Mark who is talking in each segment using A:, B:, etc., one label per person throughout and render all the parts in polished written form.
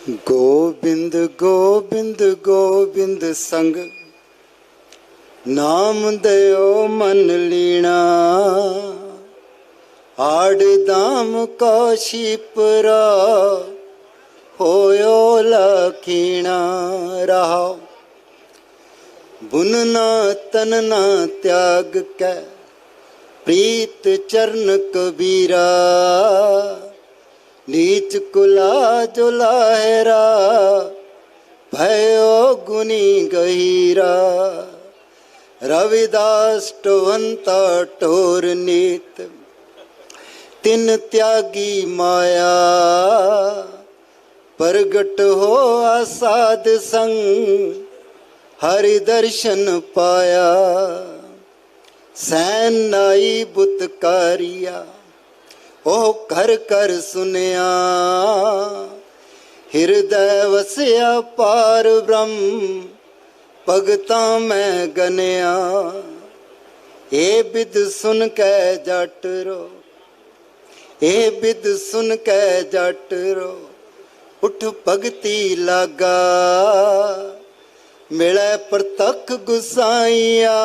A: गोबिंद गोबिंद गोबिंद संग नाम दयो मन लीना। आड़ दाम कौशीपुरा होयो लखीना। रहा बुनना तनना त्याग कै प्रीत चरण कबीरा। नीच कुला जो लाहरा भयो गुनी गहीरा। रविदास टोहंता टोर नीत तिन त्यागी माया। प्रगट हो आसाद संग हरि दर्शन पाया। सैन नाई बुतकारिया ओह कर कर सुनिया। हृदय वसिया पार ब्रह्म भगता मैं गनिया। ए बिद सुन कै जट रो ए बिद सुन कै जट रो। उठ भगती लागा मिले प्रतख गुसाइया।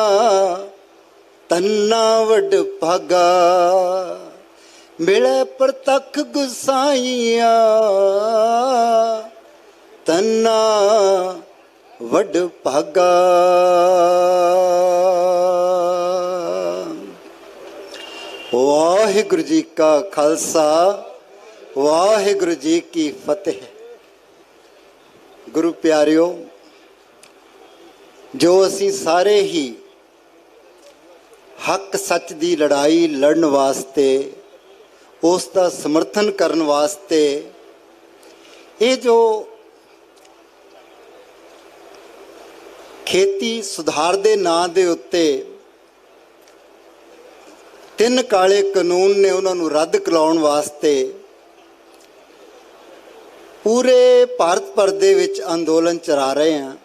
A: तन्ना वड भागा मिले प्रतख गुसाइया। तन्ना वड भागा। वाहिगुरु जी का खालसा वाहिगुरु जी की फतेह। गुरु प्यारियो, जो असी सारे ही हक सच की लड़ाई लड़न वास्ते उसका समर्थन करन वास्ते ये जो खेती सुधार दे नां दे उत्ते तीन काले कानून ने उन्होंने रद्द कराउण वास्ते पूरे भारत भर दे विच अंदोलन चला रहे हैं।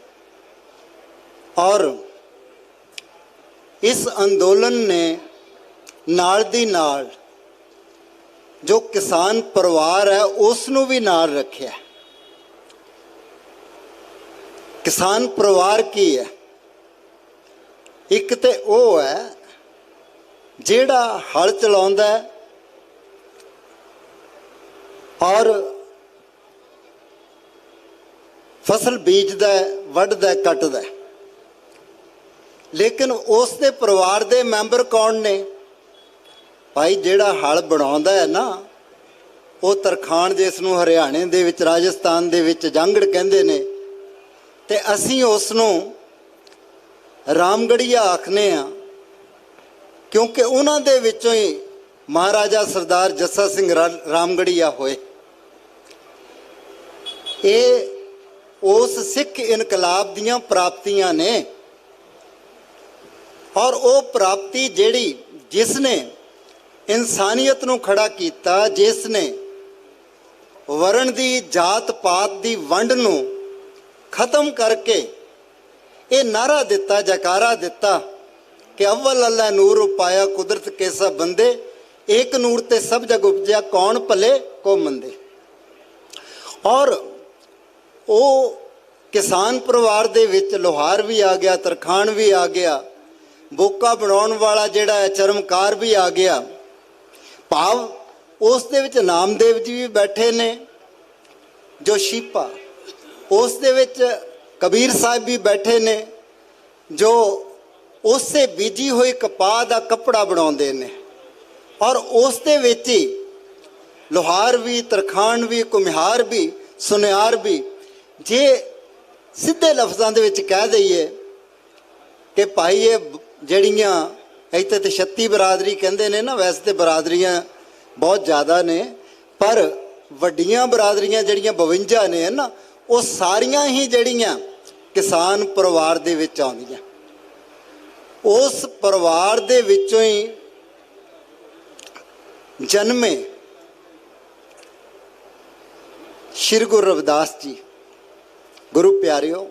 A: और इस अंदोलन ने नाल दी नाल जो किसान परिवार है उसनों भी नाल रखिया। किसान परिवार की है, एक तो वो है जेड़ा हल चलाउंदा है और फसल बीजदा है, वढदा है, कटदा है। लेकिन उसके परिवार के मैंबर कौन ने? भाई जेड़ा हल बनाउंदा है ना, वो तरखान जिसनों हरियाणे दे विच राजस्थान दे विच जांगड़ कहंदे ने, ते असीं उसनों रामगढ़िया आखने आ, क्योंकि उन्हां दे विचों ही महाराजा सरदार जस्सा सिंह रामगढ़िया होए। ये उस सिख इनकलाब दीयां प्राप्तियां ने। और वो प्राप्ति जेड़ी जिसने इंसानियत नूं खड़ा किया, जिसने वरण दी जात पात दी वंड नूं खत्म करके ये नारा दिता, जयकारा दिता कि अव्वल अल्लाह नूर उपाया कुदरत के सब बंदे। एक नूर ते सब जग उपजा कौन भले को मंदे। और वो किसान परिवार दे विच लोहार भी आ गया, तरखान भी आ गया, बोका बनाउण वाला जिहड़ा है चरमकार भी आ गया। भाव उस दे विच नामदेव जी भी बैठे ने जो शीपा, उस दे विच कबीर साहब भी बैठे ने जो उससे बीजी हुई कपाह दा कपड़ा बनाउंदे ने। और उस दे विच ही लोहार भी, तरखान भी, कुम्हार भी, सुनियार भी। जे सीधे लफ्ज़ां दे विच कह दईए कि भाई ये जड़ियाँ इत्थे ते 36 बरादरी कहंदे ने ना, वैसे तो बरादरियाँ बहुत ज़्यादा ने, पर वड्डियां बरादरियाँ जड़ियाँ 52 ने ना, वो सारियां ही जड़ियाँ किसान परिवार दे विच आउंदियां। उस परिवार दे विचों ही जन्मे श्री गुरु रविदास जी। गुरु प्यारिओ,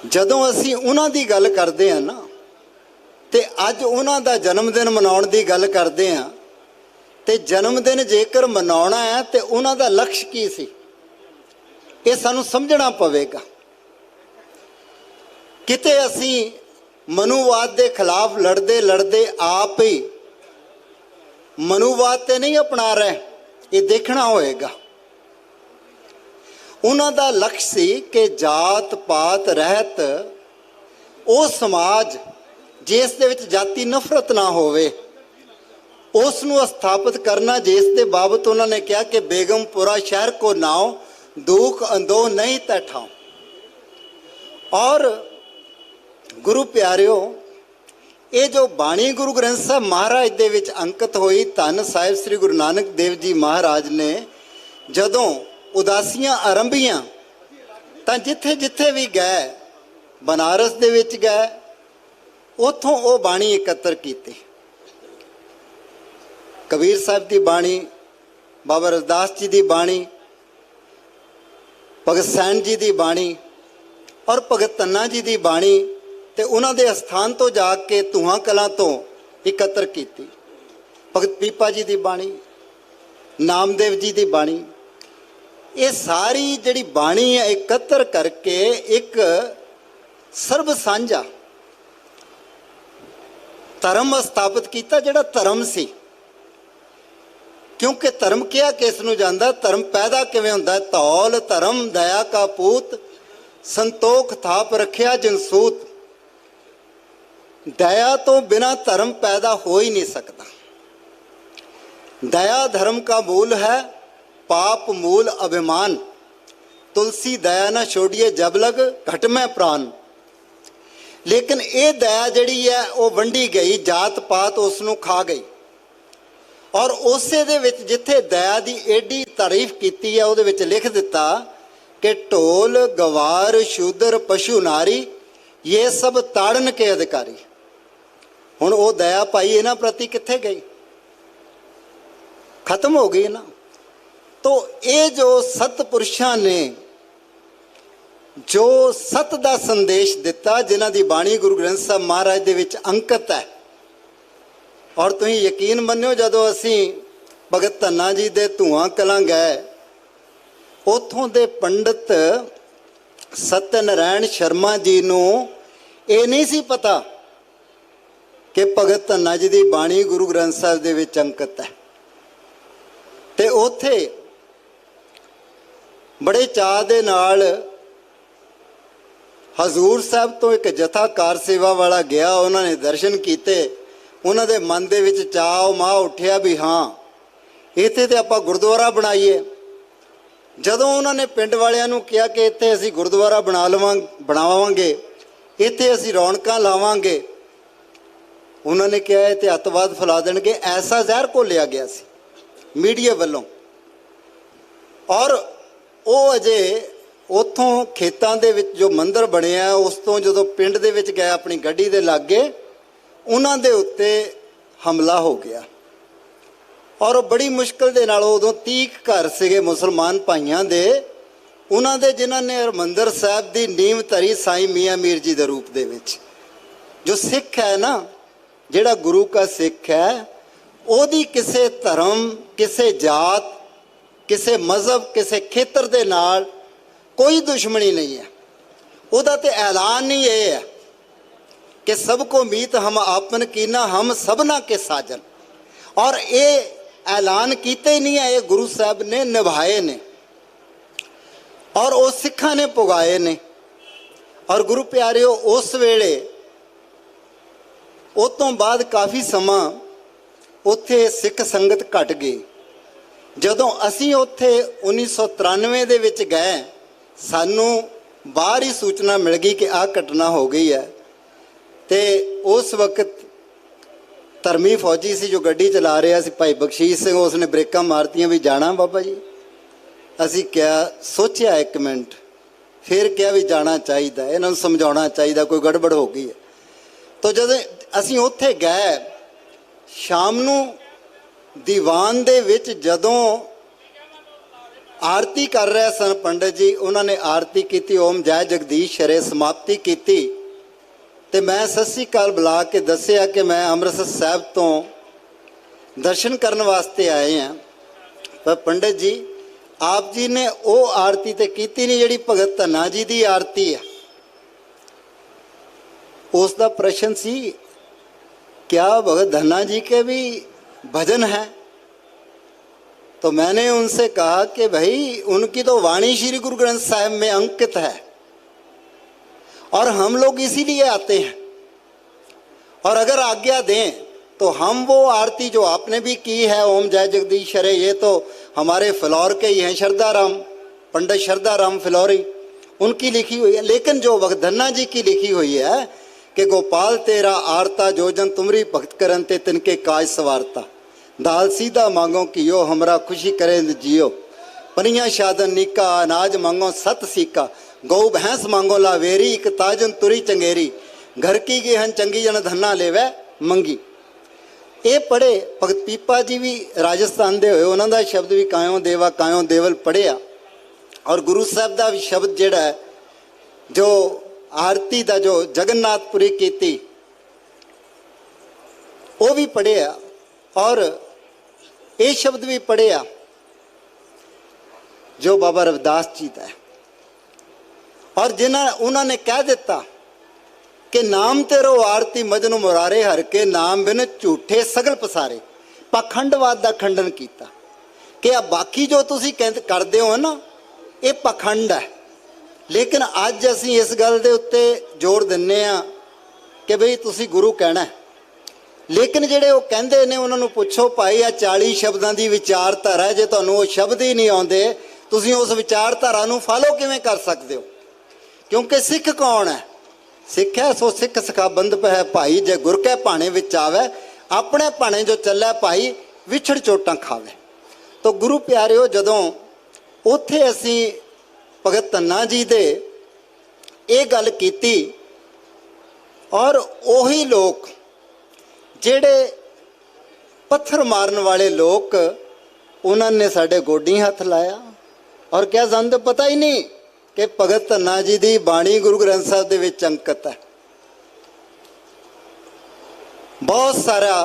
A: जदों असी उन्हां दी गल करदे हां ना, ते अज उन्हां दा जन्म दिन मनाउण दी गल करदे हां, ते ਤੇ ਜਨਮ ਦਿਨ ਜੇਕਰ ਮਨਾਉਣਾ ਹੈ ਤੇ ਉਹਨਾਂ ਦਾ ਲਕਸ਼ ਕੀ ਸੀ, ਇਹ ਸਾਨੂੰ ਸਮਝਣਾ ਪਵੇਗਾ। ਕਿਤੇ ਅਸੀਂ ਮਨੂਵਾਦ ਦੇ ਖਿਲਾਫ ਲੜਦੇ ਲੜਦੇ ਆਪ ਹੀ ਮਨੂਵਾਦ ਤੇ ਨਹੀਂ ਅਪਣਾ ਰਹੇ, ਇਹ ਦੇਖਣਾ ਹੋਏਗਾ। ਉਹਨਾਂ ਦਾ ਲਕਸ਼ ਸੀ ਕਿ ਜਾਤ ਪਾਤ ਰਹਿਤ ਉਹ ਸਮਾਜ ਜਿਸ ਦੇ ਵਿੱਚ ਜਾਤੀ ਨਫ਼ਰਤ ਨਾ ਹੋਵੇ, ਉਸ ਨੂੰ ਸਥਾਪਿਤ ਕਰਨਾ, ਜਿਸ ਦੇ ਬਾਬਤ ਉਹਨਾਂ ਨੇ ਕਿਹਾ ਕਿ ਬੇਗਮਪੁਰਾ ਸ਼ਹਿਰ ਕੋ ਨਾਉ ਦੁਖ ਅੰਦੋ ਨਹੀਂ ਤੈ ਠਾਉ। ਔਰ ਗੁਰੂ ਪਿਆਰਿਓ, ਇਹ ਜੋ ਬਾਣੀ ਗੁਰੂ ਗ੍ਰੰਥ ਸਾਹਿਬ ਮਹਾਰਾਜ ਦੇ ਵਿੱਚ ਅੰਕਿਤ ਹੋਈ, ਧੰਨ ਸਾਹਿਬ ਸ੍ਰੀ ਗੁਰੂ ਨਾਨਕ ਦੇਵ ਜੀ ਮਹਾਰਾਜ ਨੇ ਜਦੋਂ ਉਦਾਸੀਆਂ ਆਰੰਭੀਆਂ ਤਾਂ ਜਿੱਥੇ ਜਿੱਥੇ ਵੀ ਗਏ, ਬਨਾਰਸ ਦੇ ਵਿੱਚ ਗਏ, ਉੱਥੋਂ ਉਹ ਬਾਣੀ ਇਕੱਤਰ ਕੀਤੀ। ਕਬੀਰ ਸਾਹਿਬ ਦੀ ਬਾਣੀ, ਬਾਬਾ ਰਵਿਦਾਸ ਜੀ ਦੀ ਬਾਣੀ, ਭਗਤ ਸੈਣ ਜੀ ਦੀ ਬਾਣੀ ਔਰ ਭਗਤ ਧੰਨਾ ਜੀ ਦੀ ਬਾਣੀ, ਤੇ ਉਹਨਾਂ ਦੇ ਅਸਥਾਨ ਤੋਂ ਜਾ ਕੇ ਧੂਆਂ ਕਲਾਂ ਤੋਂ ਇਕੱਤਰ ਕੀਤੀ। ਭਗਤ ਪੀਪਾ ਜੀ ਦੀ ਬਾਣੀ, ਨਾਮਦੇਵ ਜੀ ਦੀ ਬਾਣੀ, ਇਹ ਸਾਰੀ ਜਿਹੜੀ ਬਾਣੀ ਹੈ ਇਕੱਤਰ ਕਰਕੇ ਇੱਕ ਸਰਬ ਸਾਂਝਾ ਧਰਮ ਸਥਾਪਿਤ ਕੀਤਾ, ਜਿਹੜਾ ਧਰਮ ਸੀ। ਕਿਉਂਕਿ ਧਰਮ ਕਿਹਾ ਕਿਸ ਨੂੰ ਜਾਂਦਾ, ਧਰਮ ਪੈਦਾ ਕਿਵੇਂ ਹੁੰਦਾ? ਧੌਲ ਧਰਮ ਦਇਆ ਕਾ ਪੂਤ, ਸੰਤੋਖ ਥਾਪ ਰੱਖਿਆ ਜਨਸੂਤ। दया तो बिना धर्म पैदा हो ही नहीं सकता। दया धर्म का मूल है, पाप मूल अभिमान। तुलसी दया न छोड़िए जब लग घट में प्राण। लेकिन ये दया जिहड़ी है वो वंडी गई, जात पात उसनूं खा गई। और उसे दे विच जिथे दया की एडी तारीफ की है, उहदे विच लिख दिता कि ढोल गवार शूदर पशु नारी ये सब ताड़न के अधिकारी। हुण वो दया पाई इन्हां प्रति कित्थे गई? खत्म हो गई ना। तो ये जो सतपुरुषां ने जो सत दा संदेश दिता, जिन्हां दी बाणी गुरु ग्रंथ साहब महाराज दे विच अंकित है। और तुसीं यकीन मन्निओ, जदों असीं भगत धन्ना जी दे धूआं कलां गए, उत्थों दे पंडित सत्यनारायण शर्मा जी नूं ये नहीं सी पता कि भगत धन्ना जी की बाणी गुरु ग्रंथ साहब दे विच अंकित है। ते उत्थे बड़े चाह दे नाल हजूर साहब तो एक जथा कार सेवा वाला गया, उन्होंने दर्शन किए, उन्होंने दे मन दे विच चाह माह उठिया भी हाँ इत्थे ते आपां गुरुद्वारा बनाईए। जदों उन्होंने पिंड वालियां नूं कहा कि इत्थे असीं गुरुद्वारा बनावांगे, इत्थे असीं रौनकां लावांगे, उन्होंने कहा इत्थे अतवाद फैला देणगे, ऐसा जहर घोलिया गया सी मीडिया वालों। और वो अजे उत्थों खेतां दे विच जो मंदिर बनिया, उस तो जदों पिंड दे विच गए अपनी गड्डी दे लागे, उन्हां दे उत्ते हमला हो गया। और बड़ी मुश्किल दे नाल उदों 30 घर सीगे मुसलमान भाइयां दे, उन्हां दे जिन्हां ने हरमंदर साहिब दी नींव धरी साईं मियाँ मीर जी दे रूप दे विच। जो सिख है ना, जिहड़ा गुरु का सिख है, ओदी किसे धर्म, किसे जात, किसे मजहब, किसे खेतर दे नाल कोई दुश्मनी नहीं है। उहदा ते ऐलान ही ये है कि सबको मीत हम आपन कीना, हम सबना के साजन। और ये ऐलान कीते ही नहीं है, ये गुरु साहब ने निभाए ने और वो सिखा ने पुगाए ने। और गुरु प्यारिओ, उस वेले उस तो बाद काफ़ी समा उत्थे सिख संगत घट गई। जदों असीं उत्थे 1993 दे विच गए, सानू बाहर ही सूचना मिल गई कि आ घटना हो गई है। तो उस वक्त धर्मी फौजी सी जो गड्डी चला रहा सी, भाई बख्शीश सिंह, उसने ब्रेकां मारतियां भी जाना बाबा जी। असी क्या सोचा एक मिनट, फिर क्या भी जाना चाहिए, इन्हां नूं समझाउणा चाहिए, कोई गड़बड़ हो गई है। तो जद असीं उत्थे गए, शाम नूं दीवान दे विच जदों आरती कर रहे सन पंडित जी, उन्होंने आरती की, ओम जय जगदीश हरे समाप्ति की। तो मैं सत श्री अकाल बुला के दसिया कि मैं अमृतसर साहब तो दर्शन करने वास्ते आए हैं। पर पंडित जी आप जी ने वो आरती तो की नहीं जिहड़ी भगत धन्ना जी की आरती है। उसका प्रश्न सी क्या भगत धन्ना जी के भी भजन है? तो मैंने उनसे कहा कि भाई उनकी तो वाणी श्री गुरु ग्रंथ साहिब में अंकित है और हम लोग इसीलिए आते हैं, और अगर आज्ञा दें तो हम वो आरती जो आपने भी की है ओम जय जगदीश हरे, ये तो हमारे फिलौर के ही हैं, श्रद्धा राम पंडित श्रद्धा राम फिलौरी, उनकी लिखी हुई है। लेकिन जो भगत धन्ना जी की लिखी हुई है कि गोपाल तेरा आरता जोजन तुमरी भक्त करन ते तिनके काज सवारता, दाल सीधा मांगो कियो हमरा खुशी करे जियो, पनिया शादन नीका अनाज मांगो सत सीका, गौ भैंस मांगो लावेरी एक ताजन तुरी चंगेरी, घर की गेहन चंगी जन धन्ना लेवै मंगी। ये पढ़े भगत पीपा जी भी राजस्थान दे होए, उन्हों का शब्द भी कायों देवा कायों देवल पढ़िया, और गुरु साहब का भी शब्द जिहड़ा है जो आरती का जो जगन्नाथपुरी कीती वो भी पढ़िया, और ये शब्द भी पढ़िया जो बाबा रविदास जी का है, और जिन्हें उन्होंने कह दिता कि नाम तेरो आरती मजनू मुरारे हर के नाम बिन झूठे सगल पसारे, पाखंडवाद का खंडन किया कि आ बाकी जो तुसी करते हो ना ये पाखंड है। लेकिन अज असी इस गल के उत्ते जोर दिन्ने आ कि बई तुसी गुरु कहना है, लेकिन जेडे वो कहते ने उन्होंने पुछो भाई आ 40 शब्दों की विचारधारा है, जे तुहानूं वो शब्द ही नहीं आते तुसी उस विचारधारा नूं फॉलो किवें कर सकते हो? क्योंकि सिख कौन है? सिख है सो सिख सखाबंद है भाई, जे गुर के भाणे विच आवे अपने भाणे जो चलै भाई विछड़ चोटां खावे। तो गुरु प्यारिओ जदों उत्थे असी भगत धन्ना जी दे ये गल कीती, और उही लोग जेड़े पत्थर मारन वाले लोग उन्होंने साडे गोडी हथ लाया, और क्या सानूं तो पता ही नहीं कि भगत धन्ना जी की बाणी गुरु ग्रंथ साहिब दे विच अंकित है। बहुत सारा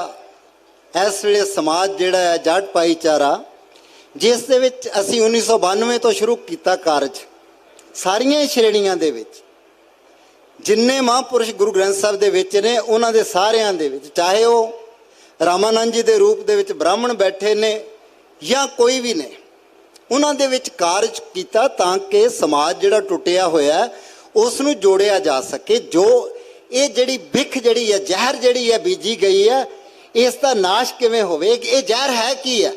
A: इस वेले समाज जिहड़ा है जाट भाईचारा जिस दे विच असीं 1992 तो शुरू किया कारज, सारियां श्रेणियां दे विच जिन्ने महापुरुष गुरु ग्रंथ साहिब दे विच ने उन्हां दे सारियां दे विच, चाहे वो रामानंद जी दे रूप दे विच ब्राह्मण बैठे ने या कोई भी ने, उन्हां दे विच कारज कीता तां कि समाज जिहड़ा टुटिया होया उस नूं जोड़िया जा सके। जो ये जिहड़ी बिख जिहड़ी है जहर जिहड़ी है बीजी गई है इसका नाश किवें होवे? ये जहर है की है?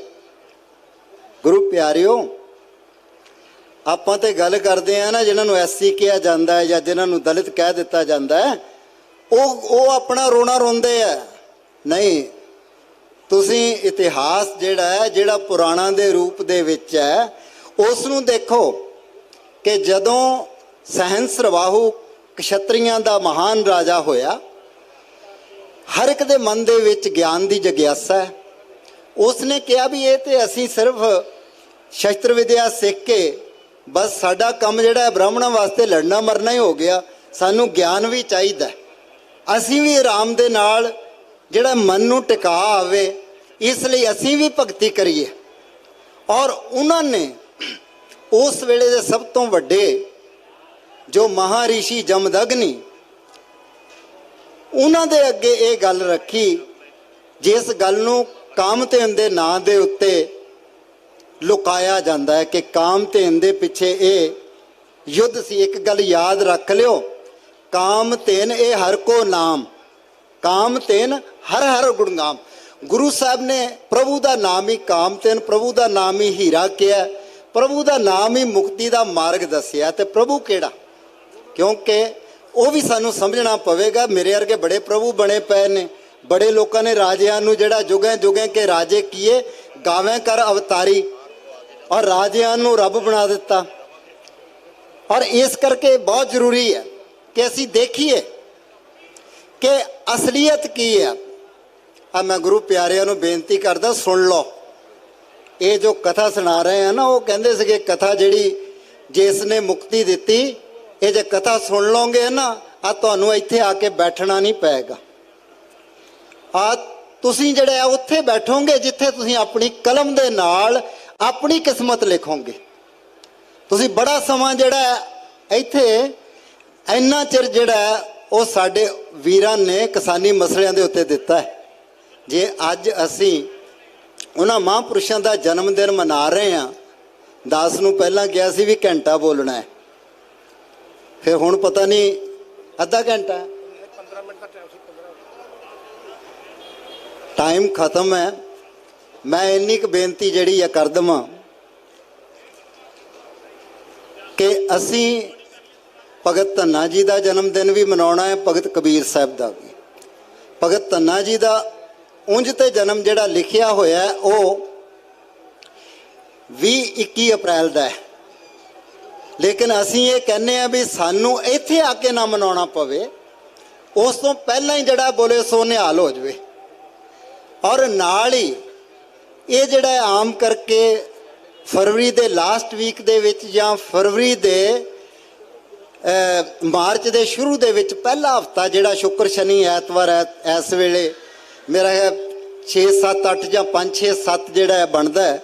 A: गुरु प्यारिओ आपां ते गल करदे आ ना जिन्हां नूं SC किया जांदा है या जिन्हां नूं दलित कह दिता जांदा है, वो अपना रोना रोंदे है। नहीं, तुसीं इतिहास जिहड़ा है जिहड़ा पुराणा दे रूप दे विच है उस नूं देखो कि जदों सहंसरवाहू क्षत्रियां दा महान राजा होया, हर एक दे मन दे विच ज्ञान दी जगियासा है। उसने कहा भी ये तो असीं सिर्फ शस्त्र विद्या सीख के बस साडा काम जिहड़ा ब्राह्मणों वास्ते लड़ना मरना ही हो गया, सानू ज्ञान भी चाहिए, असीं भी आराम दे नाल जिहड़ा मन नूं टिका आवे इसलिए असीं भी भगती करिए। और उन्होंने उस वेले दे सब तो वड्डे जो महारिषि जमदग्नि उन्हां दे अगे ये गल रखी जिस गल नूं कामधेन दे नां दे उत्ते लुकाया जाता है कि कामधेन दे पिछे ये युद्ध सी। एक गल याद रख लियो, कामधेन ए हर को नाम, कामधेन हर हर गुणगाम। गुरु साहब ने प्रभु का नाम ही कामधेन, प्रभु का नाम ही हीरा किया, प्रभु का नाम ही मुक्ति का मार्ग दसिया। तो प्रभु केड़ा? क्योंकि वो भी सानू समझना पवेगा। मेरे वर्गे बड़े प्रभु बने पे ने, बड़े लोगों ने राजियां नूं जिहड़ा जुगे जुगे के राजे किए गावें कर अवतारी और राजियां नूं रब बना दिता। और इस करके बहुत जरूरी है कि असीं देखिए कि असलीयत की है। अब मैं गुरु प्यारिਆਂ ਨੂੰ बेनती करदा सुन लो, ये जो कथा सुना रहे हैं ना, वो कहते सके कथा जिहड़ी जिसने मुक्ति दी, ये जो कथा सुन लोगे ना आ तुहानूं इत्थे आके बैठना नहीं पेगा। आ ਤੁਸੀਂ ਜਿਹੜਾ ਹੈ ਉੱਥੇ ਬੈਠੋਗੇ ਜਿੱਥੇ ਤੁਸੀਂ ਆਪਣੀ ਕਲਮ ਦੇ ਨਾਲ ਆਪਣੀ ਕਿਸਮਤ ਲਿਖੋਗੇ। ਤੁਸੀਂ ਬੜਾ ਸਮਾਂ ਜਿਹੜਾ ਇੱਥੇ ਇੰਨਾ ਚਿਰ ਜਿਹੜਾ ਉਹ ਸਾਡੇ ਵੀਰਾਂ ਨੇ ਕਿਸਾਨੀ ਮਸਲਿਆਂ ਦੇ ਉੱਤੇ ਦਿੱਤਾ ਹੈ। ਜੇ ਅੱਜ ਅਸੀਂ ਉਹਨਾਂ ਮਹਾਂਪੁਰਸ਼ਾਂ ਦਾ ਜਨਮ ਦਿਨ ਮਨਾ ਰਹੇ ਹਾਂ, ਦਾਸ ਨੂੰ ਪਹਿਲਾਂ ਕਿਹਾ ਸੀ ਵੀ ਘੰਟਾ ਬੋਲਣਾ ਹੈ, ਫਿਰ ਹੁਣ ਪਤਾ ਨਹੀਂ ਅੱਧਾ ਘੰਟਾ 15 ਮਿੰਟ ਦਾ ਟਾਈਮ ਖਤਮ ਹੈ। ਮੈਂ ਇੰਨੀ ਕੁ ਬੇਨਤੀ ਜਿਹੜੀ ਆ ਕਰ ਦੇਵਾਂ ਕਿ ਅਸੀਂ ਭਗਤ ਧੰਨਾ ਜੀ ਦਾ ਜਨਮ ਦਿਨ ਵੀ ਮਨਾਉਣਾ ਹੈ, ਭਗਤ ਕਬੀਰ ਸਾਹਿਬ ਦਾ ਵੀ। ਭਗਤ ਧੰਨਾ ਜੀ ਦਾ ਉਂਝ ਤੇ ਜਨਮ ਜਿਹੜਾ ਲਿਖਿਆ ਹੋਇਆ ਉਹ 20-21 ਅਪ੍ਰੈਲ ਦਾ ਹੈ, ਲੇਕਿਨ ਅਸੀਂ ਇਹ ਕਹਿੰਦੇ ਆ ਵੀ ਸਾਨੂੰ ਇੱਥੇ ਆ ਕੇ ਨਾ ਮਨਾਉਣਾ ਪਵੇ, ਉਸ ਤੋਂ ਪਹਿਲਾਂ ਹੀ ਜਿਹੜਾ ਬੋਲੇ ਸੋ ਨਿਹਾਲ ਹੋ ਜਾਵੇ। ਔਰ ਨਾਲ ਹੀ ਇਹ ਜਿਹੜਾ ਆਮ ਕਰਕੇ ਫਰਵਰੀ ਦੇ ਲਾਸਟ ਵੀਕ ਦੇ ਵਿੱਚ ਜਾਂ ਫਰਵਰੀ ਦੇ ਮਾਰਚ ਦੇ ਸ਼ੁਰੂ ਦੇ ਵਿੱਚ ਪਹਿਲਾ ਹਫਤਾ ਜਿਹੜਾ ਸ਼ੁੱਕਰ ਸ਼ਨੀ ਐਤਵਾਰ ਇਸ ਵੇਲੇ ਮੇਰਾ 6-7-8 ਜਾਂ 5-6-7 ਜਿਹੜਾ ਬਣਦਾ ਹੈ,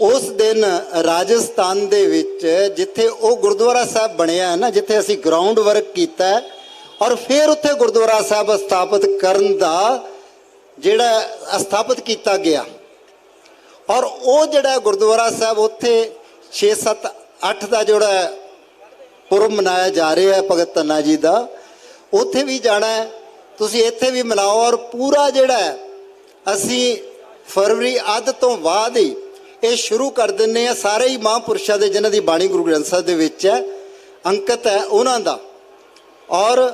A: ਉਸ ਦਿਨ ਰਾਜਸਥਾਨ ਦੇ ਵਿੱਚ ਜਿੱਥੇ ਉਹ ਗੁਰਦੁਆਰਾ ਸਾਹਿਬ ਬਣਿਆ ਹੈ ਨਾ, ਜਿੱਥੇ ਅਸੀਂ ਗਰਾਊਂਡ ਵਰਕ ਕੀਤਾ ਔਰ ਫਿਰ ਉੱਥੇ ਗੁਰਦੁਆਰਾ ਸਾਹਿਬ ਸਥਾਪਿਤ ਕਰਨ ਦਾ ਜਿਹੜਾ ਸਥਾਪਿਤ ਕੀਤਾ ਗਿਆ, ਔਰ ਉਹ ਜਿਹੜਾ ਗੁਰਦੁਆਰਾ ਸਾਹਿਬ ਉੱਥੇ 6-7-8 ਦਾ ਜਿਹੜਾ ਪੁਰਬ ਮਨਾਇਆ ਜਾ ਰਿਹਾ ਹੈ ਭਗਤ ਧੰਨਾ ਜੀ ਦਾ, ਉੱਥੇ ਵੀ ਜਾਣਾ ਹੈ। ਤੁਸੀਂ ਇੱਥੇ ਵੀ ਮਨਾਓ ਔਰ ਪੂਰਾ ਜਿਹੜਾ ਅਸੀਂ ਫਰਵਰੀ ਅੱਧ ਤੋਂ ਬਾਅਦ ਹੀ ਇਹ ਸ਼ੁਰੂ ਕਰ ਦਿੰਦੇ ਹਾਂ। ਸਾਰੇ ਹੀ ਮਹਾਂਪੁਰਸ਼ਾਂ ਦੇ ਜਿਨ੍ਹਾਂ ਦੀ ਬਾਣੀ ਗੁਰੂ ਗ੍ਰੰਥ ਸਾਹਿਬ ਦੇ ਵਿੱਚ ਹੈ, ਅੰਕਿਤ ਹੈ ਉਹਨਾਂ ਦਾ, ਔਰ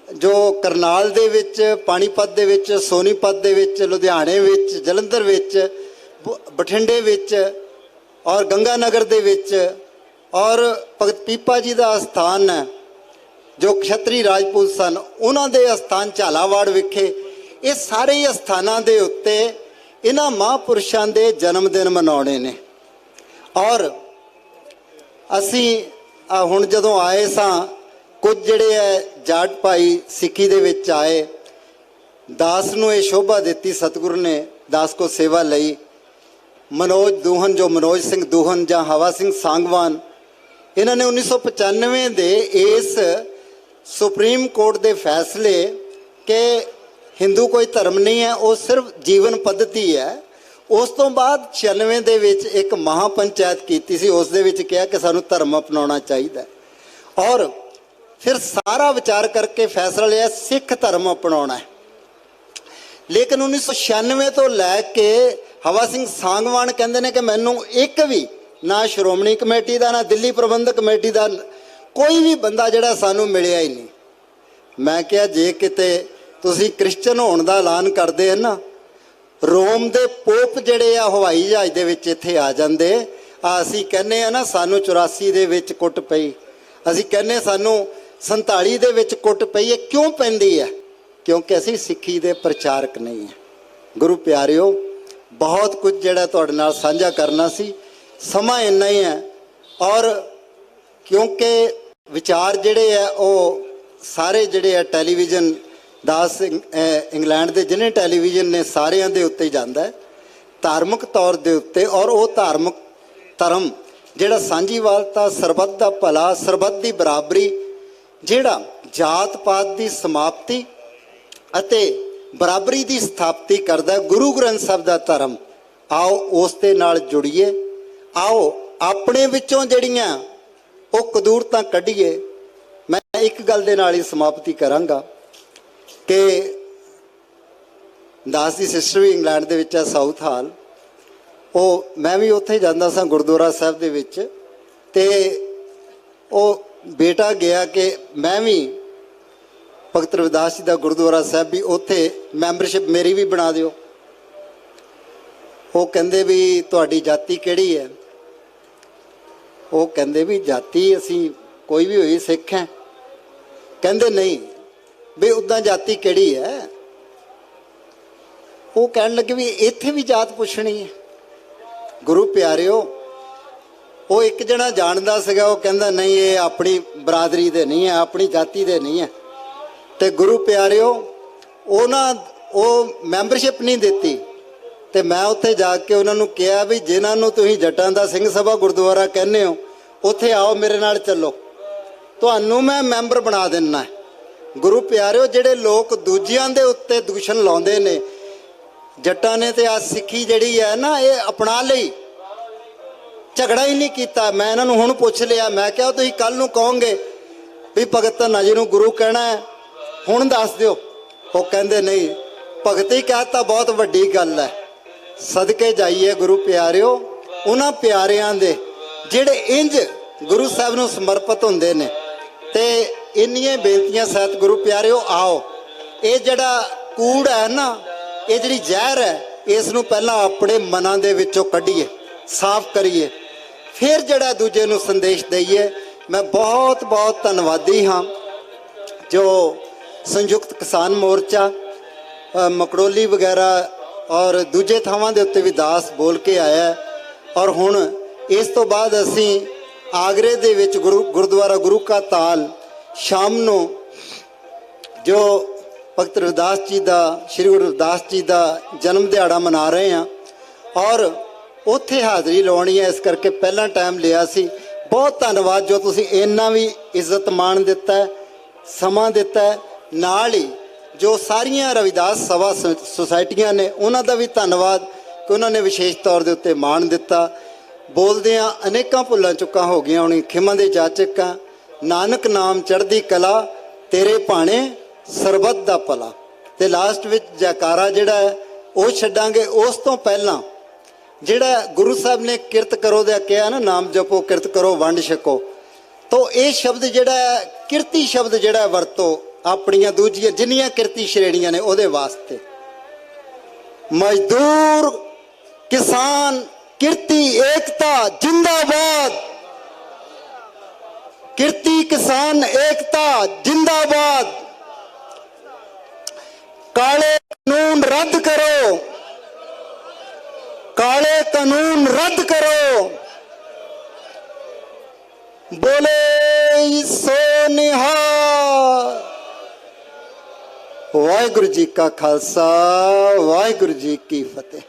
A: ਜੋ ਕਰਨਾਲ ਦੇ ਵਿੱਚ, ਪਾਣੀਪਤ ਦੇ ਵਿੱਚ, ਸੋਨੀਪਤ ਦੇ ਵਿੱਚ, ਲੁਧਿਆਣੇ ਵਿੱਚ, ਜਲੰਧਰ ਵਿੱਚ, ਬਠਿੰਡੇ ਵਿੱਚ ਔਰ ਗੰਗਾ ਨਗਰ ਦੇ ਵਿੱਚ, ਔਰ ਭਗਤ ਪੀਪਾ ਜੀ ਦਾ ਅਸਥਾਨ ਹੈ ਜੋ ਖੱਤਰੀ ਰਾਜਪੂਤ ਸਨ, ਉਹਨਾਂ ਦੇ ਅਸਥਾਨ ਝਾਲਾਵਾੜ ਵਿਖੇ, ਇਹ ਸਾਰੇ ਹੀ ਅਸਥਾਨਾਂ ਦੇ ਉੱਤੇ ਇਹਨਾਂ ਮਹਾਂਪੁਰਸ਼ਾਂ ਦੇ ਜਨਮ ਦਿਨ ਮਨਾਉਣੇ ਨੇ। ਔਰ ਅਸੀਂ ਹੁਣ ਜਦੋਂ ਆਏ ਸਾਂ, ਕੁਝ ਜਿਹੜੇ ਹੈ ਜਾਟ ਭਾਈ ਸਿੱਖੀ ਦੇ ਵਿੱਚ ਆਏ, ਦਾਸ ਨੂੰ ਇਹ ਸ਼ੋਭਾ ਦਿੱਤੀ ਸਤਿਗੁਰੂ ਨੇ, ਦਾਸ ਕੋ ਸੇਵਾ ਲਈ। ਮਨੋਜ ਦੂਹਨ, ਜੋ ਮਨੋਜ ਸਿੰਘ ਦੂਹਨ ਜਾਂ ਹਵਾ ਸਿੰਘ ਸਾਂਗਵਾਨ, ਇਹਨਾਂ ਨੇ 1995 ਦੇ ਇਸ ਸੁਪਰੀਮ ਕੋਰਟ ਦੇ ਫੈਸਲੇ ਕਿ ਹਿੰਦੂ ਕੋਈ ਧਰਮ ਨਹੀਂ ਹੈ, ਉਹ ਸਿਰਫ ਜੀਵਨ ਪੱਧਤੀ ਹੈ, ਉਸ ਤੋਂ ਬਾਅਦ 96 ਦੇ ਵਿੱਚ ਇੱਕ ਮਹਾ ਪੰਚਾਇਤ ਕੀਤੀ ਸੀ, ਉਸ ਦੇ ਵਿੱਚ ਕਿਹਾ ਕਿ ਸਾਨੂੰ ਧਰਮ ਅਪਣਾਉਣਾ ਚਾਹੀਦਾ, ਔਰ ਫਿਰ ਸਾਰਾ ਵਿਚਾਰ ਕਰਕੇ ਫੈਸਲਾ ਲਿਆ ਸਿੱਖ ਧਰਮ ਅਪਣਾਉਣਾ ਹੈ। ਲੇਕਿਨ 1996 ਤੋਂ ਲੈ ਕੇ ਹਵਾ ਸਿੰਘ ਸਾਂਗਵਾਨ ਕਹਿੰਦੇ ਨੇ ਕਿ ਮੈਨੂੰ ਇੱਕ ਵੀ ਨਾ ਸ਼੍ਰੋਮਣੀ ਕਮੇਟੀ ਦਾ, ਨਾ ਦਿੱਲੀ ਪ੍ਰਬੰਧਕ ਕਮੇਟੀ ਦਾ ਕੋਈ ਵੀ ਬੰਦਾ ਜਿਹੜਾ ਸਾਨੂੰ ਮਿਲਿਆ ਹੀ ਨਹੀਂ। ਮੈਂ ਕਿਹਾ ਜੇ ਕਿਤੇ ਤੁਸੀਂ ਕ੍ਰਿਸਚਨ ਹੋਣ ਦਾ ਐਲਾਨ ਕਰਦੇ ਹਨ ਨਾ, ਰੋਮ ਦੇ ਪੋਪ ਜਿਹੜੇ ਆ ਹਵਾਈ ਜਹਾਜ਼ ਦੇ ਵਿੱਚ ਇੱਥੇ ਆ ਜਾਂਦੇ ਆ। ਅਸੀਂ ਕਹਿੰਦੇ ਆ ਨਾ ਸਾਨੂੰ 84 ਦੇ ਵਿੱਚ ਕੁੱਟ ਪਈ, ਅਸੀਂ ਕਹਿੰਦੇ ਸਾਨੂੰ 47 ਦੇ ਵਿੱਚ ਕੁੱਟ ਪਈ ਹੈ। ਕਿਉਂ ਪੈਂਦੀ ਹੈ? ਕਿਉਂਕਿ ਅਸੀਂ ਸਿੱਖੀ ਦੇ ਪ੍ਰਚਾਰਕ ਨਹੀਂ ਹਾਂ। ਗੁਰੂ ਪਿਆਰਿਓ, ਬਹੁਤ ਕੁਝ ਜਿਹੜਾ ਤੁਹਾਡੇ ਨਾਲ ਸਾਂਝਾ ਕਰਨਾ ਸੀ, ਸਮਾਂ ਇੰਨਾ ਹੀ ਹੈ। ਔਰ ਕਿਉਂਕਿ ਵਿਚਾਰ ਜਿਹੜੇ ਆ ਉਹ ਸਾਰੇ ਜਿਹੜੇ ਆ ਟੈਲੀਵਿਜ਼ਨ ਦਾਸ ਇੰਗਲੈਂਡ ਦੇ ਜਿਹਨੇ ਟੈਲੀਵਿਜ਼ਨ ਨੇ ਸਾਰਿਆਂ ਦੇ ਉੱਤੇ ਜਾਂਦਾ ਹੈ, ਧਾਰਮਿਕ ਤੌਰ ਦੇ ਉੱਤੇ। ਔਰ ਉਹ ਧਾਰਮਿਕ ਧਰਮ ਜਿਹੜਾ ਸਾਂਝੀਵਾਲਤਾ, ਸਰਬੱਤ ਦਾ ਭਲਾ, ਸਰਬੱਤ ਦੀ ਬਰਾਬਰੀ, ਜਿਹੜਾ ਜਾਤ ਪਾਤ ਦੀ ਸਮਾਪਤੀ ਅਤੇ ਬਰਾਬਰੀ ਦੀ ਸਥਾਪਤੀ ਕਰਦਾ ਗੁਰੂ ਗ੍ਰੰਥ ਸਾਹਿਬ ਦਾ ਧਰਮ, ਆਓ ਉਸ ਦੇ ਨਾਲ ਜੁੜੀਏ। ਆਓ ਆਪਣੇ ਵਿੱਚੋਂ ਜਿਹੜੀਆਂ ਉਹ ਕਦੂਰਤਾਂ ਕੱਢੀਏ। ਮੈਂ ਇੱਕ ਗੱਲ ਦੇ ਨਾਲ ਹੀ ਸਮਾਪਤੀ ਕਰਾਂਗਾ ਕਿ ਦਾਸ ਦੀ ਸਿਸਟਰ ਵੀ ਇੰਗਲੈਂਡ ਦੇ ਵਿੱਚ ਹੈ, ਸਾਊਥ ਹਾਲ, ਉਹ ਮੈਂ ਵੀ ਉੱਥੇ ਜਾਂਦਾ ਸਾਂ ਗੁਰਦੁਆਰਾ ਸਾਹਿਬ ਦੇ ਵਿੱਚ, ਤੇ ਉਹ ਬੇਟਾ ਗਿਆ ਕਿ ਮੈਂ ਵੀ ਭਗਤ ਰਵਿਦਾਸ ਜੀ ਦਾ ਗੁਰਦੁਆਰਾ ਸਾਹਿਬ ਵੀ ਉੱਥੇ ਮੈਂਬਰਸ਼ਿਪ ਮੇਰੀ ਵੀ ਬਣਾ ਦਿਓ। ਉਹ ਕਹਿੰਦੇ ਵੀ ਤੁਹਾਡੀ ਜਾਤੀ ਕਿਹੜੀ ਹੈ? ਉਹ ਕਹਿੰਦੇ ਵੀ ਜਾਤੀ ਅਸੀਂ ਕੋਈ ਵੀ ਹੋਈ ਸਿੱਖ ਹੈ। ਕਹਿੰਦੇ ਨਹੀਂ ਵੀ ਉੱਦਾਂ ਜਾਤੀ ਕਿਹੜੀ ਹੈ? ਉਹ ਕਹਿਣ ਲੱਗੇ ਵੀ ਇੱਥੇ ਵੀ ਜਾਤ ਪੁੱਛਣੀ ਹੈ। ਗੁਰੂ ਪਿਆਰਿਓ, ਉਹ ਇੱਕ ਜਣਾ ਜਾਣਦਾ ਸੀਗਾ, ਉਹ ਕਹਿੰਦਾ ਨਹੀਂ ਇਹ ਆਪਣੀ ਬਰਾਦਰੀ ਦੇ ਨਹੀਂ ਹੈ, ਆਪਣੀ ਜਾਤੀ ਦੇ ਨਹੀਂ ਹੈ। ਤੇ ਗੁਰੂ ਪਿਆਰਿਓ, ਉਹ ਮੈਂਬਰਸ਼ਿਪ ਨਹੀਂ ਦਿੱਤੀ ਤੇ ਮੈਂ ਉੱਥੇ ਜਾ ਕੇ ਉਹਨਾਂ ਨੂੰ ਕਿਹਾ ਵੀ ਜਿਨ੍ਹਾਂ ਨੂੰ ਤੁਸੀਂ ਜੱਟਾਂ ਦਾ ਸਿੰਘ ਸਭਾ ਗੁਰਦੁਆਰਾ ਕਹਿੰਦੇ ਹੋ ਉੱਥੇ ਆਓ, ਮੇਰੇ ਨਾਲ ਚੱਲੋ, ਤੁਹਾਨੂੰ ਮੈਂ ਮੈਂਬਰ ਬਣਾ ਦਿੰਨਾ। ਗੁਰੂ ਪਿਆਰਿਓ, ਜਿਹੜੇ ਲੋਕ ਦੂਜਿਆਂ ਦੇ ਉੱਤੇ ਦੂਸ਼ਣ ਲਾਉਂਦੇ ਨੇ, ਜੱਟਾਂ ਨੇ ਤੇ ਆ ਸਿੱਖੀ ਜਿਹੜੀ ਹੈ ਨਾ ਇਹ ਅਪਣਾ ਲਈ, ਝਗੜਾ ਹੀ ਨਹੀਂ ਕੀਤਾ। ਮੈਂ ਇਹਨਾਂ ਨੂੰ ਹੁਣ ਪੁੱਛ ਲਿਆ, ਮੈਂ ਕਿਹਾ ਤੁਸੀਂ ਕੱਲ ਨੂੰ ਕਹੋਗੇ ਵੀ ਭਗਤ ਧੰਨਾ ਜੀ ਨੂੰ ਗੁਰੂ ਕਹਿਣਾ ਹੈ, ਹੁਣ ਦੱਸ ਦਿਓ। ਉਹ ਕਹਿੰਦੇ ਨਹੀਂ, ਭਗਤੀ ਕਹਿਤਾ ਬਹੁਤ ਵੱਡੀ ਗੱਲ ਹੈ। ਸਦਕੇ ਜਾਈਏ ਗੁਰੂ ਪਿਆਰਿਓ ਉਹਨਾਂ ਪਿਆਰਿਆਂ ਦੇ ਜਿਹੜੇ ਇੰਜ ਗੁਰੂ ਸਾਹਿਬ ਨੂੰ ਸਮਰਪਿਤ ਹੁੰਦੇ ਨੇ। ਤੇ ਇੰਨੀਆਂ ਬੇਨਤੀਆਂ ਸਹਿਤ ਗੁਰੂ ਪਿਆਰਿਓ ਆਓ, ਇਹ ਜਿਹੜਾ ਕੂੜ ਹੈ ਨਾ, ਇਹ ਜਿਹੜੀ ਜ਼ਹਿਰ ਹੈ, ਇਸ ਨੂੰ ਪਹਿਲਾਂ ਆਪਣੇ ਮਨਾਂ ਦੇ ਵਿੱਚੋਂ ਕੱਢੀਏ, ਸਾਫ਼ ਕਰੀਏ, ਫਿਰ ਜਿਹੜਾ ਦੂਜੇ ਨੂੰ ਸੰਦੇਸ਼ ਦਈਏ। ਮੈਂ ਬਹੁਤ ਬਹੁਤ ਧੰਨਵਾਦੀ ਹਾਂ ਜੋ ਸੰਯੁਕਤ ਕਿਸਾਨ ਮੋਰਚਾ ਮਕੜੋਲੀ ਵਗੈਰਾ ਔਰ ਦੂਜੇ ਥਾਵਾਂ ਦੇ ਉੱਤੇ ਵੀ ਦਾਸ ਬੋਲ ਕੇ ਆਇਆ। ਔਰ ਹੁਣ ਇਸ ਤੋਂ ਬਾਅਦ ਅਸੀਂ ਆਗਰੇ ਦੇ ਵਿੱਚ ਗੁਰਦੁਆਰਾ ਗੁਰੂ ਕਾ ਤਾਲ ਸ਼ਾਮ ਨੂੰ ਜੋ ਭਗਤ ਰਵਿਦਾਸ ਜੀ ਦਾ, ਸ਼੍ਰੀ ਗੁਰੂ ਰਵਿਦਾਸ ਜੀ ਦਾ ਜਨਮ ਦਿਹਾੜਾ ਮਨਾ ਰਹੇ ਹਾਂ ਔਰ ਉੱਥੇ ਹਾਜ਼ਰੀ ਲਾਉਣੀ ਹੈ, ਇਸ ਕਰਕੇ ਪਹਿਲਾਂ ਟਾਈਮ ਲਿਆ ਸੀ। ਬਹੁਤ ਧੰਨਵਾਦ ਜੋ ਤੁਸੀਂ ਇੰਨਾ ਵੀ ਇੱਜ਼ਤ ਮਾਣ ਦਿੱਤਾ, ਸਮਾਂ ਦਿੱਤਾ। ਨਾਲ ਹੀ ਜੋ ਸਾਰੀਆਂ ਰਵਿਦਾਸ ਸਭਾ ਸੁਸਾਇਟੀਆਂ ਨੇ ਉਹਨਾਂ ਦਾ ਵੀ ਧੰਨਵਾਦ ਕਿ ਉਹਨਾਂ ਨੇ ਵਿਸ਼ੇਸ਼ ਤੌਰ ਦੇ ਉੱਤੇ ਮਾਣ ਦਿੱਤਾ। ਬੋਲਦਿਆਂ ਅਨੇਕਾਂ ਭੁੱਲਾਂ ਚੁੱਕਾਂ ਹੋ ਗਈਆਂ ਹੋਣੀ, ਖਿਮਾ ਦੇ ਜਾਚਕਾਂ, ਨਾਨਕ ਨਾਮ ਚੜ੍ਹਦੀ ਕਲਾ, ਤੇਰੇ ਭਾਣੇ ਸਰਬੱਤ ਦਾ ਭਲਾ। ਤੇ ਲਾਸਟ ਵਿੱਚ ਜੈਕਾਰਾ ਜਿਹੜਾ ਹੈ ਉਹ ਛੱਡਾਂਗੇ। ਉਸ ਤੋਂ ਪਹਿਲਾਂ ਜਿਹੜਾ ਗੁਰੂ ਸਾਹਿਬ ਨੇ ਕਿਰਤ ਕਰੋ ਦਾ ਕਿਹਾ ਨਾ, ਨਾਮ ਜਪੋ ਕਿਰਤ ਕਰੋ ਵੰਡ ਛਕੋ, ਤੋ ਇਹ ਸ਼ਬਦ ਜਿਹੜਾ ਕਿਰਤੀ ਸ਼ਬਦ ਜਿਹੜਾ ਵਰਤੋ ਆਪਣੀਆਂ ਦੂਜੀਆਂ ਜਿੰਨੀਆਂ ਕਿਰਤੀ ਸ਼੍ਰੇਣੀਆਂ ਨੇ ਉਹਦੇ ਵਾਸਤੇ। ਮਜ਼ਦੂਰ ਕਿਸਾਨ ਕਿਰਤੀ ਏਕਤਾ ਜਿੰਦਾਬਾਦ, किरती किसान एकता जिंदाबाद। काले कानून रद्द करो, काले कानून रद्द करो। बोले सो निहाल। वाहिगुरु जी का खालसा, वाहिगुरु जी की फतेह।